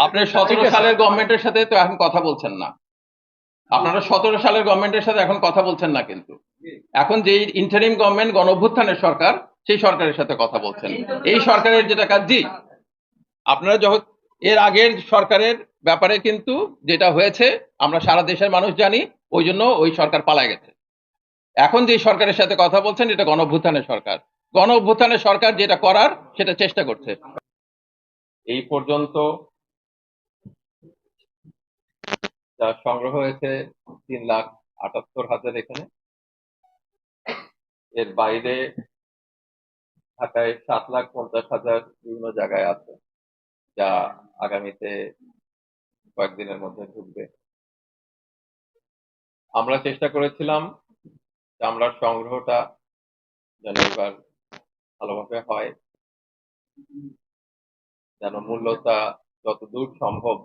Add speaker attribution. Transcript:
Speaker 1: আপনার 17 সালের গভর্নমেন্টের সাথে তো এখন কথা বলছেন না। আপনারা 17 সালের গভর্নমেন্টের সাথে এখন কথা বলছেন না, কিন্তু এখন যে ইন্টারিম গভর্নমেন্ট গণ অভ্যুত্থানের সরকার, সেই সরকারের সাথে কথা বলছেন। এই সরকারের যেটা কাজ, জি, আপনারা যখন এর আগের সরকারের ব্যাপারে কিন্তু যেটা হয়েছে আমরা সারা দেশের মানুষ জানি, ওই জন্য ওই সরকার পালায় গেছে। এখন যে সরকারের সাথে কথা বলছেন এটা গণ অভ্যুত্থানের সরকার। গণ অভ্যুত্থানের সরকার যেটা করার সেটা চেষ্টা করছে। এই পর্যন্ত যা সংগ্রহ হয়েছে 3,78,000 এখানে। এর বাইরে ঢাকায় 7,50,000 বিভিন্ন জায়গায় আছে, যা আগামীতে কয়েকদিনের মধ্যে ঢুকবে। আমরা চেষ্টা করেছিলাম চামড়ার সংগ্রহটা যেন এবার ভালোভাবে হয়, যেন মূল্যটা যতদূর সম্ভব